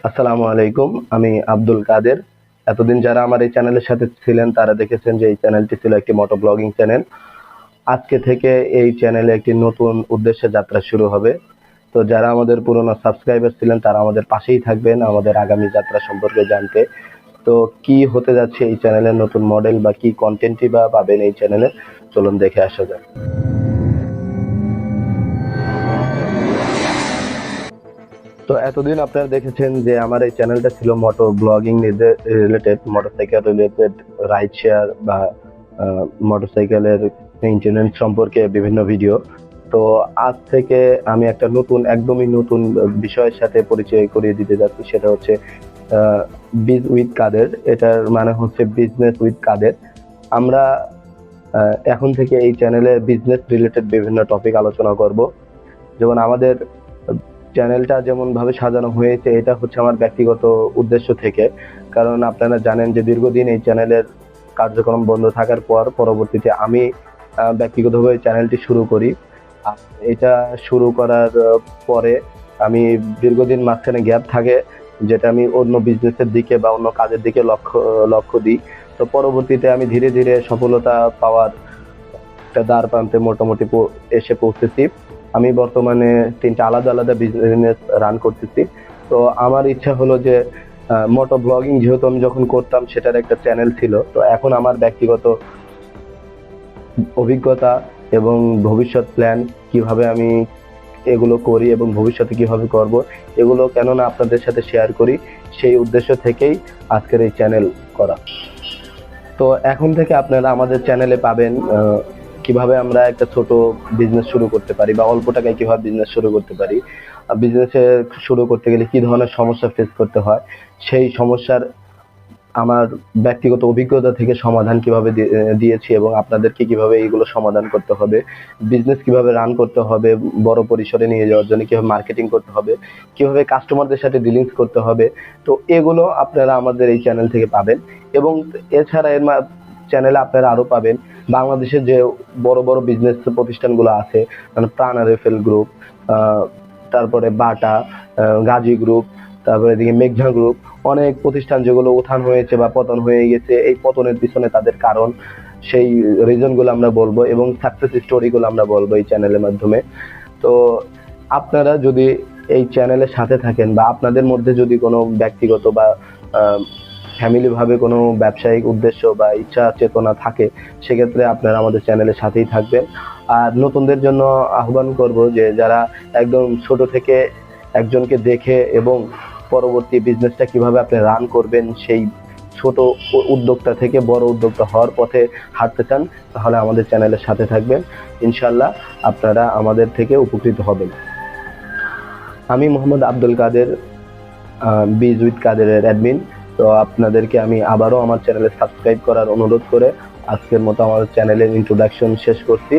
আসসালামু আলাইকুম। আমি আব্দুল কাদের। এতদিন যারা আমার এই চ্যানেলের সাথে ছিলেন তারা দেখেছেন যে এই চ্যানেলটি ছিল একটি মোটো ব্লগিং চ্যানেল। আজকে থেকে এই চ্যানেলে একটি নতুন উদ্দেশ্যে যাত্রা শুরু হবে। তো যারা আমাদের পুরনো সাবস্ক্রাইবার ছিলেন তারা আমাদের পাশেই থাকবেন আমাদের আগামী যাত্রা সম্পর্কে জানতে। তো কি হতে যাচ্ছে এই চ্যানেলের নতুন মডেল বা কি কন্টেন্টই বা পাবেন এই চ্যানেলে, চলুন দেখে আসা যাক। তো এতদিন আপনারা দেখেছেন যে আমার এই চ্যানেলটা ছিল মোটো ব্লগিং related, motorcycle related, ride share বা মোটরসাইকেলের মেইনটেনেন্স সম্পর্কে বিভিন্ন ভিডিও। তো আজ থেকে আমি একটা নতুন, একদমই নতুন বিষয়ের সাথে পরিচয় করিয়ে দিতে যাচ্ছি, সেটা হচ্ছে বিজ উইথ কাদের। এটার মানে হচ্ছে বিজনেস উইথ কাদের। আমরা এখন থেকে এই চ্যানেলে বিজনেস রিলেটেড বিভিন্ন টপিক আলোচনা করব। যেমন আমাদের চ্যানেলটা যেমন ভাবে সাজানো হয়েছে, এটা হচ্ছে আমার ব্যক্তিগত উদ্দেশ্য থেকে। কারণ আপনারা জানেন যে দীর্ঘদিন এই চ্যানেলের কার্যক্রম বন্ধ থাকার পর পরবর্তীতে আমি ব্যক্তিগতভাবে চ্যানেলটি শুরু করি। আর এটা শুরু করার পরে আমি দীর্ঘদিন মাঝখানে গ্যাপ থাকে, যেটা আমি অন্য বিজনেসের দিকে বা অন্য কাজের দিকে লক্ষ্য দিই। তো পরবর্তীতে আমি ধীরে ধীরে সফলতা পাওয়ার একটা দ্বার প্রান্তে মোটামুটি এসে পৌঁছেছি। আমি বর্তমানে ৩টা আলাদা আলাদা বিজনেস রান করতেছি। তো আমার ইচ্ছা হলো যে মোটো ব্লগিং যেহেতু আমি যখন করতাম সেটার একটা চ্যানেল ছিল, তো এখন আমার ব্যক্তিগত অভিজ্ঞতা এবং ভবিষ্যৎ প্ল্যান কিভাবে আমি এগুলো করি এবং ভবিষ্যতে কিভাবে করব, এগুলো কেননা আপনাদের সাথে শেয়ার করি, সেই উদ্দেশ্য থেকেই আজকের এই চ্যানেল করা। তো এখন থেকে আপনারা আমাদের চ্যানেলে পাবেন কিভাবে আমরা একটা ছোট বিজনেস শুরু করতে পারি বা অল্প টাকায় কিভাবে বিজনেস শুরু করতে পারি, বিজনেসে শুরু করতে গেলে কি ধরনের সমস্যা ফেস করতে হয়, সেই সমস্যার আমার ব্যক্তিগত অভিজ্ঞতা থেকে সমাধান কিভাবে দিয়েছি এবং আপনাদেরকে কিভাবে এইগুলো সমাধান করতে হবে, বিজনেস কিভাবে রান করতে হবে, বড় পরিসরে নিয়ে যাওয়ার জন্য কিভাবে মার্কেটিং করতে হবে, কিভাবে কাস্টমারদের সাথে ডিলিংস করতে হবে। তো এগুলো আপনারা আমাদের এই চ্যানেল থেকে পাবেন। এবং এছাড়া চ্যানেলে আপনারা আরো পাবেন বাংলাদেশের যে বড় বড় বিজনেস প্রতিষ্ঠানগুলো আছে, মানে প্রাণ আরএফএল গ্রুপ, তারপরে বাটা, গাজী গ্রুপ, তারপরে এদিকে মেঘনা গ্রুপ, অনেক প্রতিষ্ঠান যেগুলো উত্থান হয়েছে বা পতন হয়ে গেছে, এই পতনের পিছনে তাদের কারণ, সেই রিজন গুলো আমরা বলবো এবং সাকসেস স্টোরি গুলো আমরা বলবো এই চ্যানেলের মাধ্যমে। তো আপনারা যদি এই চ্যানেলের সাথে থাকেন বা আপনাদের মধ্যে যদি কোনো ব্যক্তিগত বা ফ্যামিলি ভাবে কোনো ব্যবসায়িক উদ্দেশ্য বা ইচ্ছা চেতনা থাকে, সেক্ষেত্রে আপনারা আমাদের চ্যানেলের সাথেই থাকবেন। আর নতুনদের জন্য আহ্বান করব যে যারা একদম ছোট থেকে একজনকে দেখে এবং পরবর্তী বিজনেসটা কিভাবে আপনি রান করবেন সেই ছোট উদ্যোক্তা থেকে বড় উদ্যোক্তা হওয়ার পথে হাঁটতে চান, তাহলে আমাদের চ্যানেলের সাথে থাকবেন। ইনশাল্লাহ আপনারা আমাদের থেকে উপকৃত হবেন। আমি মোহাম্মদ আব্দুল কাদের, বিজ উইথ কাদেরের অ্যাডমিন। তো আপনাদেরকে আমি আবারও আমার চ্যানেলে সাবস্ক্রাইব করার অনুরোধ করে আজকের মতো আমার চ্যানেলের ইন্ট্রোডাকশন শেষ করছি।